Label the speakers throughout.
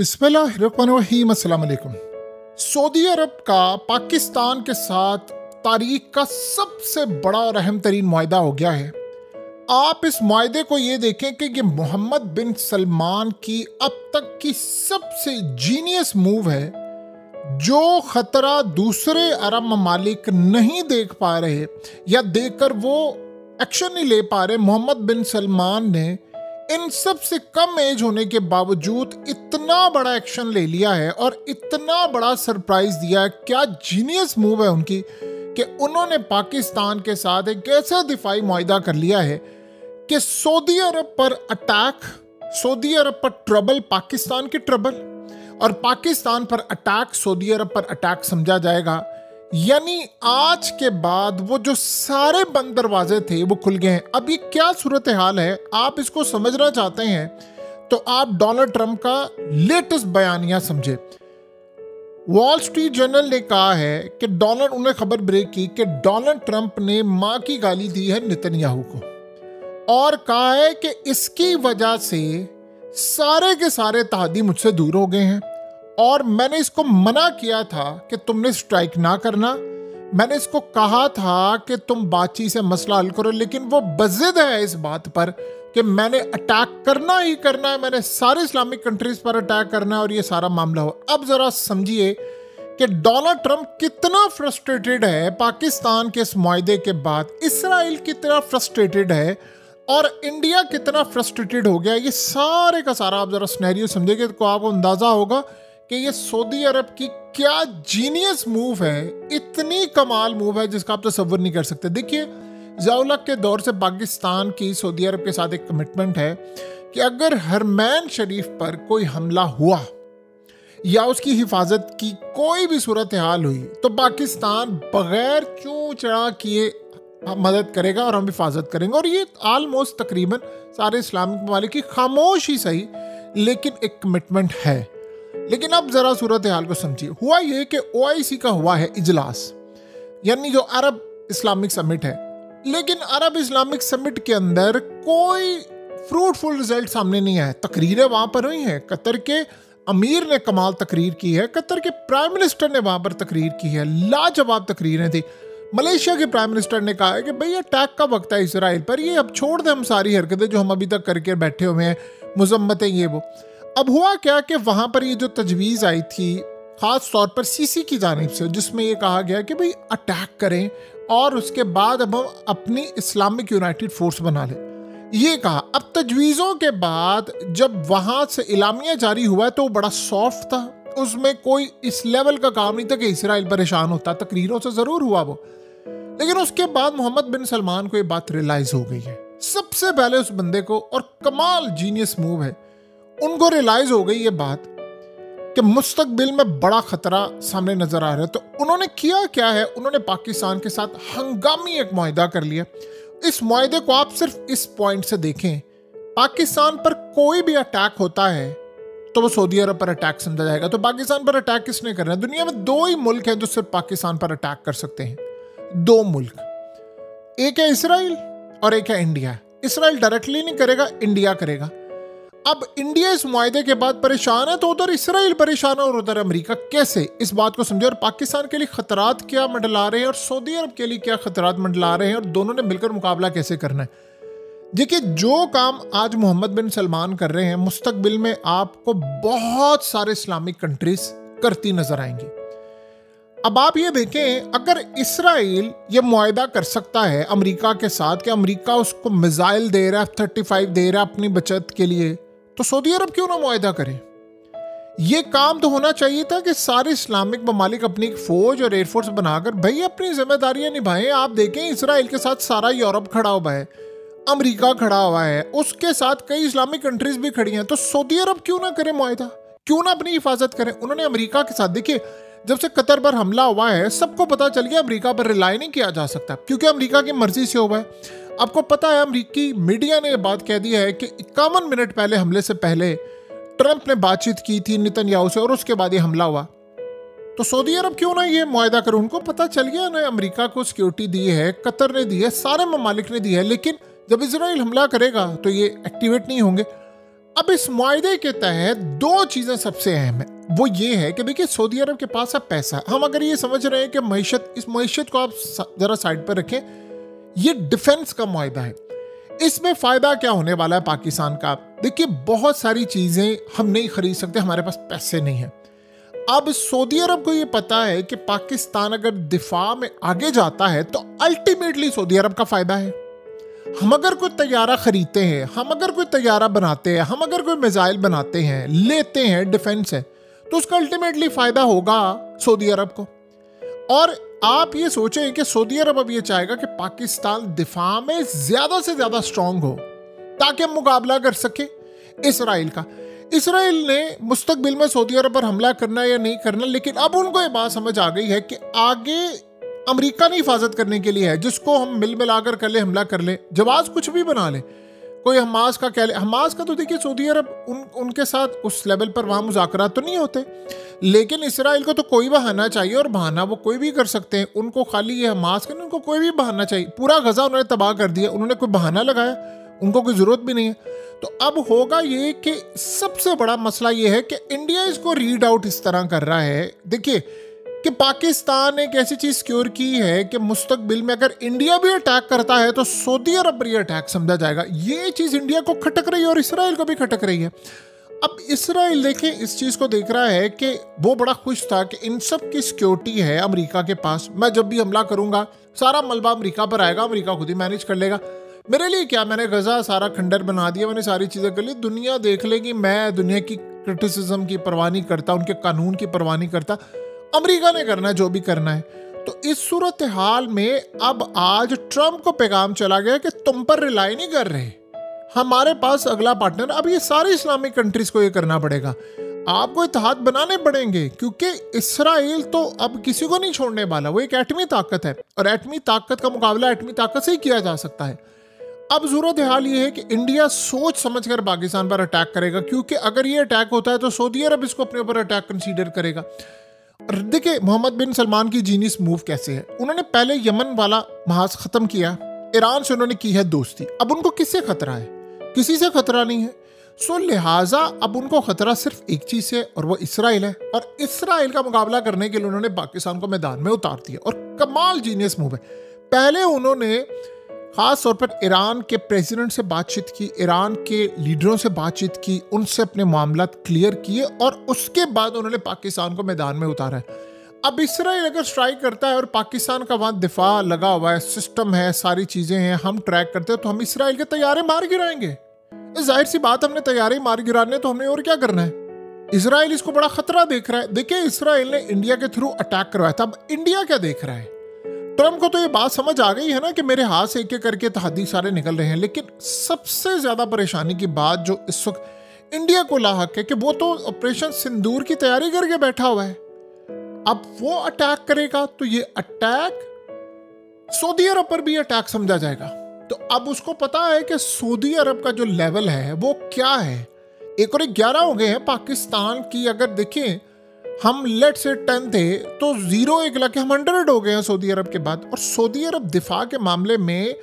Speaker 1: बिस्मिल्लाहिर्रहमानिर्रहीम। अस्सलाम वालेकुम। सऊदी अरब का पाकिस्तान के साथ तारीख का सबसे बड़ा और अहम तरीन मुआहदा हो गया है। आप इस मुआहदे को ये देखें कि ये मोहम्मद बिन सलमान की अब तक की सबसे जीनियस मूव है, जो खतरा दूसरे अरब ममालिक नहीं देख पा रहे या देखकर वो एक्शन नहीं ले पा रहे। मोहम्मद बिन सलमान ने इन सब से कम एज होने के बावजूद इतना बड़ा एक्शन ले लिया है और इतना बड़ा सरप्राइज दिया है। क्या जीनियस मूव है उनकी कि उन्होंने पाकिस्तान के साथ एक ऐसा दिफाई मुआहदा कर लिया है कि सऊदी अरब पर अटैक, सऊदी अरब पर ट्रबल पाकिस्तान की ट्रबल, और पाकिस्तान पर अटैक सऊदी अरब पर अटैक समझा जाएगा। यानी आज के बाद वो जो सारे बंद दरवाजे थे वो खुल गए हैं। अब ये क्या सूरत हाल है, आप इसको समझना चाहते हैं तो आप डोनाल्ड ट्रंप का लेटेस्ट बयानिया समझे। वॉल स्ट्रीट जर्नल ने कहा है कि उन्हें खबर ब्रेक की कि डोनाल्ड ट्रंप ने मां की गाली दी है नेतन्याहू को और कहा है कि इसकी वजह से सारे के सारे तहादी मुझसे दूर हो गए हैं और मैंने इसको मना किया था कि तुमने स्ट्राइक ना करना। मैंने इसको कहा था कि तुम बातचीत से मसला हल करो, लेकिन वो बज़िद है इस बात पर कि मैंने अटैक करना ही करना है, मैंने सारे इस्लामिक कंट्रीज पर अटैक करना है और ये सारा मामला हो। अब जरा समझिए कि डोनाल्ड ट्रंप कितना फ्रस्ट्रेटेड है पाकिस्तान के इस मुआहदे के बाद, इसराइल कितना फ्रस्ट्रेटेड है और इंडिया कितना फ्रस्ट्रेटेड हो गया। ये सारे का सारा आप जरा सिनेरियो समझेंगे तो आपको अंदाजा होगा कि ये सऊदी अरब की क्या जीनियस मूव है, इतनी कमाल मूव है जिसका आप तसव्वुर नहीं कर सकते। देखिए, ज़िया-उल-हक के दौर से पाकिस्तान की सऊदी अरब के साथ एक कमिटमेंट है कि अगर हरमैन शरीफ पर कोई हमला हुआ या उसकी हिफाजत की कोई भी सूरत हाल हुई तो पाकिस्तान बगैर चूं चढ़ा किए मदद करेगा और हम हिफाजत करेंगे। और ये आलमोस्ट तकरीबन सारे इस्लामिक ममालिक की खामोश ही सही लेकिन एक कमिटमेंट है। लेकिन अब जरा सूरत हाल को समझिए। हुआ ये कि OIC का हुआ है इजलास, यानी जो अरब इस्लामिक समिट है, लेकिन अरब इस्लामिक समिट के अंदर कोई फ्रूटफुल रिजल्ट सामने नहीं आया। तकरीरें वहां पर हुई हैं, कतर के अमीर ने कमाल तकरीर की है, कतर के प्राइम मिनिस्टर ने वहां पर तकरीर की है, लाजवाब तकरीरें थी। मलेशिया के प्राइम मिनिस्टर ने कहा है कि भाई अटैक का वक्त है इसराइल पर, ये अब छोड़ दें हम सारी हरकतें जो हम अभी तक करके बैठे हुए हैं, मुजम्मतें ये वो। अब हुआ क्या कि वहां पर ये जो तजवीज़ आई थी खास तौर पर सीसी की जानिब से, जिसमें ये कहा गया कि भाई अटैक करें और उसके बाद अब हम अपनी इस्लामिक यूनाइटेड फोर्स बना लें, ये कहा। अब तजवीज़ों के बाद जब वहां से इलामिया जारी हुआ तो वो बड़ा सॉफ्ट था, उसमें कोई इस लेवल का काम नहीं था कि इसराइल परेशान होता। तकरीरों से ज़रूर हुआ वो, लेकिन उसके बाद मोहम्मद बिन सलमान को ये बात रियलाइज हो गई है। सबसे पहले उस बंदे को, और कमाल जीनियस मूव है, उनको रियलाइज हो गई ये बात कि मुस्तकबिल में बड़ा खतरा सामने नजर आ रहा है। तो उन्होंने किया क्या है, उन्होंने पाकिस्तान के साथ हंगामी एक मुआहदा कर लिया। इस मुआहदे को आप सिर्फ इस पॉइंट से देखें, पाकिस्तान पर कोई भी अटैक होता है तो वो सऊदी अरब पर अटैक समझा जाएगा। तो पाकिस्तान पर अटैक किसने करना है? दुनिया में दो ही मुल्क हैं जो सिर्फ पाकिस्तान पर अटैक कर सकते हैं, दो मुल्क, एक है इसराइल और एक है इंडिया। इसराइल डायरेक्टली नहीं करेगा, इंडिया करेगा। अब इंडिया इस मुआहदे के बाद परेशान है तो उधर इसराइल परेशान है और उधर अमेरिका। कैसे, इस बात को समझे। और पाकिस्तान के लिए खतरात क्या मंडला रहे हैं और सऊदी अरब के लिए क्या खतरात मंडला रहे हैं और दोनों ने मिलकर मुकाबला कैसे करना है। देखिए, जो काम आज मोहम्मद बिन सलमान कर रहे हैं, मुस्तकबिल में आपको बहुत सारे इस्लामिक कंट्रीज करती नजर आएंगी। अब आप ये देखें, अगर इसराइल ये मुआहदा कर सकता है अमेरिका के साथ कि अमेरिका उसको मिसाइल दे रहा है, F-35 दे रहा है अपनी बचत के लिए, तो सऊदी अरब क्यों ना मुआहदा करे। ये काम तो होना चाहिए था कि सारे इस्लामिक ममालिक अपनी एक फौज और एयरफोर्स बनाकर भाई अपनी जिम्मेदारियां निभाएं। आप देखें, इसराइल के साथ सारा यूरोप खड़ा हुआ है, अमेरिका खड़ा हुआ है, उसके साथ कई इस्लामिक कंट्रीज भी खड़ी हैं। तो सऊदी अरब क्यों ना करे मुआहदा, क्यों ना अपनी हिफाजत करें। उन्होंने अमेरिका के साथ, देखिए जब से कतर पर हमला हुआ है सबको पता चल गया अमेरिका पर रिलाई नहीं किया जा सकता, क्योंकि अमेरिका की मर्जी से हुआ है। आपको पता है अमेरिकी मीडिया ने बात कह दी है कि 51 मिनट पहले हमले से पहले ट्रंप ने बातचीत की थी नेतन्याहू से और उसके बाद ये हमला हुआ। तो सऊदी अरब क्यों ना ये मुआहदा करे। उनको पता चल गया ना, अमेरिका को सिक्योरिटी दी है, कतर ने दी है, सारे ममालिक ने दी है, लेकिन जब इजराइल हमला करेगा तो ये एक्टिवेट नहीं होंगे। अब इस मुआहदे के तहत दो चीजें सबसे अहम है, वो ये है कि देखिए सऊदी अरब के पास अब पैसा है। हम अगर ये समझ रहे हैं कि मईशत, इस मईशत को आप जरा साइड पर रखें, ये डिफेंस का मुआहदा है। इसमें फायदा क्या होने वाला है पाकिस्तान का? देखिए बहुत सारी चीजें हम नहीं खरीद सकते, हमारे पास पैसे नहीं है। अब सऊदी अरब को ये पता है कि पाकिस्तान अगर दिफा में आगे जाता है तो अल्टीमेटली सऊदी अरब का फायदा है। हम अगर कोई तैयारा खरीदते हैं, हम अगर कोई तैयारा बनाते हैं, हम अगर कोई मिसाइल बनाते हैं, लेते हैं, डिफेंस है, तो उसका अल्टीमेटली फायदा होगा सऊदी अरब को। और आप ये सोचें कि सऊदी अरब अब ये चाहेगा कि पाकिस्तान दिफा में ज्यादा से ज्यादा स्ट्रांग हो ताकि हम मुकाबला कर सके इसराइल का। इसराइल ने मुस्तकबिल में सऊदी अरब पर हमला करना या नहीं करना, लेकिन अब उनको ये बात समझ आ गई है कि आगे अमेरिका ने हिफाजत करने के लिए है, जिसको हम मिल मिलाकर कर ले, हमला कर ले, जवाब कुछ भी बना ले, कोई हमास का कह ले। हमास का तो देखिए सऊदी अरब उनके साथ उस लेवल पर वहाँ मुज़ाकरात तो नहीं होते, लेकिन इसराइल को तो कोई बहाना चाहिए, और बहाना वो कोई भी कर सकते हैं। उनको खाली ये हमास का नहीं, उनको कोई भी बहाना चाहिए। पूरा गजा उन्होंने तबाह कर दिया, उन्होंने कोई बहाना लगाया, उनको कोई ज़रूरत भी नहीं है। तो अब होगा ये कि सबसे बड़ा मसला ये है कि इंडिया इसको रीड आउट इस तरह कर रहा है, देखिए कि पाकिस्तान एक ऐसी चीज सिक्योर की है कि मुस्तकबिल में अगर इंडिया भी अटैक करता है तो सऊदी अरब पर अटैक समझा जाएगा। ये चीज इंडिया को खटक रही है और इसराइल को भी खटक रही है। अब इसराइल देखें इस चीज को देख रहा है कि वो बड़ा खुश था कि इन सब की सिक्योरिटी है अमेरिका के पास, मैं जब भी हमला करूंगा सारा मलबा अमेरिका पर आएगा, अमेरिका खुद ही मैनेज कर लेगा। मेरे लिए क्या, मैंने गजा सारा खंडर बना दिया, मैंने सारी चीजें कर ली, दुनिया देख लेगी, मैं दुनिया की क्रिटिसिज्म की परवाह नहीं करता, उनके कानून की परवाह नहीं करता, अमेरिका ने करना है जो भी करना है। तो इस सूरत हाल में अब आज ट्रम्प को पैगाम चला गया कि तुम पर रिलाई नहीं कर रहे, हमारे पास अगला पार्टनर। अब ये सारी इस्लामिक कंट्रीज को ये करना पड़ेगा, आपको इत्तेहाद बनाने पड़ेंगे, क्योंकि इसराइल तो अब किसी को नहीं छोड़ने वाला, वो एक एटमी ताकत है और एटमी ताकत का मुकाबला एटमी ताकत से ही किया जा सकता है। अब सूरत हाल ये है कि इंडिया सोच समझकर पाकिस्तान पर अटैक करेगा, क्योंकि अगर ये अटैक होता है तो सऊदी अरब इसको अपने ऊपर अटैक कंसीडर करेगा। देखिए मोहम्मद बिन सलमान की जीनियस मूव कैसे है, उन्होंने पहले यमन वाला महाज खत्म किया, ईरान से उन्होंने की है दोस्ती, अब उनको किससे खतरा है? किसी से खतरा नहीं है। सो लिहाजा अब उनको खतरा सिर्फ एक चीज से, और वो इसराइल है, और इसराइल का मुकाबला करने के लिए उन्होंने पाकिस्तान को मैदान में उतार दिया, और कमाल जीनियस मूव है। पहले उन्होंने खास तौर पर ईरान के प्रेसिडेंट से बातचीत की, ईरान के लीडरों से बातचीत की, उनसे अपने मामला क्लियर किए, और उसके बाद उन्होंने पाकिस्तान को मैदान में उतारा है। अब इसराइल अगर स्ट्राइक करता है और पाकिस्तान का वहाँ दिफा लगा हुआ है, सिस्टम है, सारी चीज़ें हैं, हम ट्रैक करते हैं, तो हम इसराइल के तैयारे मार गिराएंगे। जाहिर सी बात, हमने तैयारे मार गिराने, तो हमने और क्या करना है? इसराइल इसको बड़ा खतरा देख रहा है। देखिए इसराइल ने इंडिया के थ्रू अटैक करवाया था, अब इंडिया क्या देख रहा है? ट्रम्प को तो ये बात समझ आ गई है ना कि मेरे हाथ से एक एक करके तहदी सारे निकल रहे हैं, लेकिन सबसे ज्यादा परेशानी की बात जो इस वक्त इंडिया को लाहक है कि वो तो ऑपरेशन सिंदूर की तैयारी करके बैठा हुआ है। अब वो अटैक करेगा तो ये अटैक सऊदी अरब पर भी अटैक समझा जाएगा। तो अब उसको पता है कि सऊदी अरब का जो लेवल है वो क्या है। 1 और 11 हो गए हैं पाकिस्तान की, अगर देखें हम लेट से 10 थे तो 0 1 लगे, हम 100 हो गए हैं सऊदी अरब के बाद। और सऊदी अरब दिफा के मामले में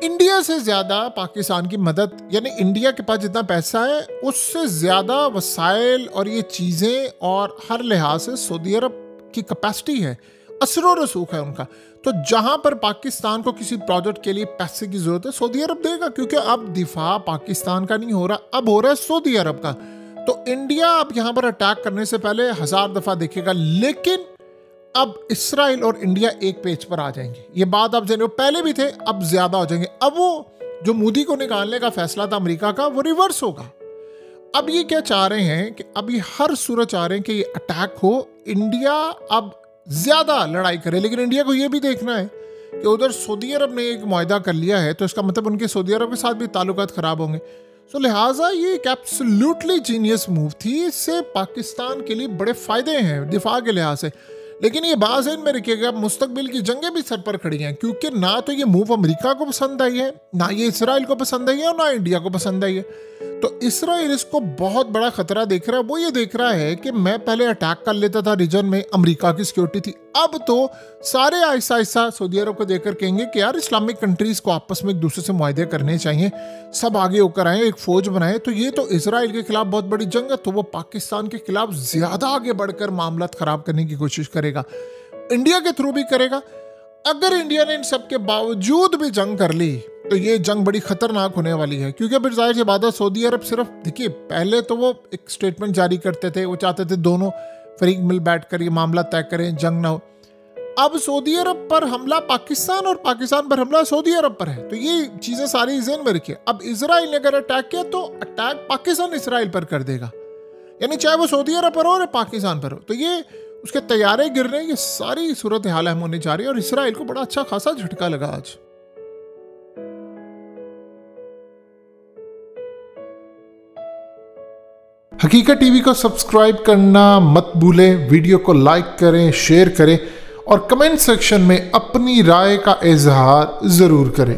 Speaker 1: इंडिया से ज़्यादा पाकिस्तान की मदद, यानी इंडिया के पास जितना पैसा है उससे ज़्यादा वसाइल और ये चीज़ें और हर लिहाज से सऊदी अरब की कैपेसिटी है, असर व रसूख है उनका। तो जहाँ पर पाकिस्तान को किसी प्रोजेक्ट के लिए पैसे की ज़रूरत है सऊदी अरब देगा, क्योंकि अब दिफा पाकिस्तान का नहीं हो रहा, अब हो रहा है सऊदी अरब का। तो इंडिया अब यहाँ पर अटैक करने से पहले 1000 दफ़ा देखेगा, लेकिन अब इसराइल और इंडिया एक पेज पर आ जाएंगे। ये बात आप जानिए, पहले भी थे, अब ज्यादा हो जाएंगे। अब वो जो मोदी को निकालने का फैसला था अमेरिका का, वो रिवर्स होगा। अब ये क्या चाह रहे हैं कि अब ये हर सूरत चाह रहे हैं कि ये अटैक हो, इंडिया अब ज्यादा लड़ाई करे। लेकिन इंडिया को ये भी देखना है कि उधर सऊदी अरब ने एक मुआहदा कर लिया है, तो इसका मतलब उनके सऊदी अरब के साथ भी ताल्लुकात खराब होंगे। सो लिहाजा ये एक एब्सोल्युटली जीनियस मूव थी, इससे पाकिस्तान के लिए बड़े फायदे हैं दिफा के लिहाज से। लेकिन ये बात ज़हन में रखिएगा, मुस्तकबिल की जंगें भी सर पर खड़ी हैं, क्योंकि ना तो ये मूव अमेरिका को पसंद आई है, ना ये इसराइल को पसंद आई है, और ना इंडिया को पसंद आई है। तो इसराइल इसको बहुत बड़ा खतरा देख रहा है। वो ये देख रहा है कि मैं पहले अटैक कर लेता था रीजन में, अमेरिका की सिक्योरिटी थी, अब तो सारे ऐसा ऐसा सऊदी अरब को देखकर कहेंगे कि यार इस्लामिक कंट्रीज को आपस में एक दूसरे से मुआहदे करने चाहिए, सब आगे होकर आए, एक फौज बनाए। तो ये तो इसराइल के खिलाफ बहुत बड़ी जंग है, तो वो पाकिस्तान के खिलाफ ज्यादा आगे बढ़कर मामला खराब करने की कोशिश करेगा, इंडिया के थ्रू भी करेगा। अगर इंडिया ने इन सब के बावजूद भी जंग कर ली तो ये जंग बड़ी खतरनाक होने वाली है, क्योंकि फिर जाहिर सी बात है सऊदी अरब सिर्फ, देखिए पहले तो वो एक स्टेटमेंट जारी करते थे, वो चाहते थे दोनों फरीक मिल बैठ कर ये मामला तय करें, जंग ना हो। अब सऊदी अरब पर हमला पाकिस्तान और पाकिस्तान पर हमला सऊदी अरब पर है, तो ये चीजें सारी ज़हन में रखिए। अब इसराइल ने अगर अटैक किया तो अटैक पाकिस्तान इसराइल पर कर देगा, यानी चाहे वो सऊदी अरब पर हो या पाकिस्तान पर हो, तो ये उसके तैयारे गिर रहे हैं, ये सारी सूरत हाल हम होने जा रही है। और इसराइल को बड़ा अच्छा खासा झटका लगा आज। हकीकत टीवी को सब्सक्राइब करना मत भूलें, वीडियो को लाइक करें, शेयर करें और कमेंट सेक्शन में अपनी राय का इजहार जरूर करें।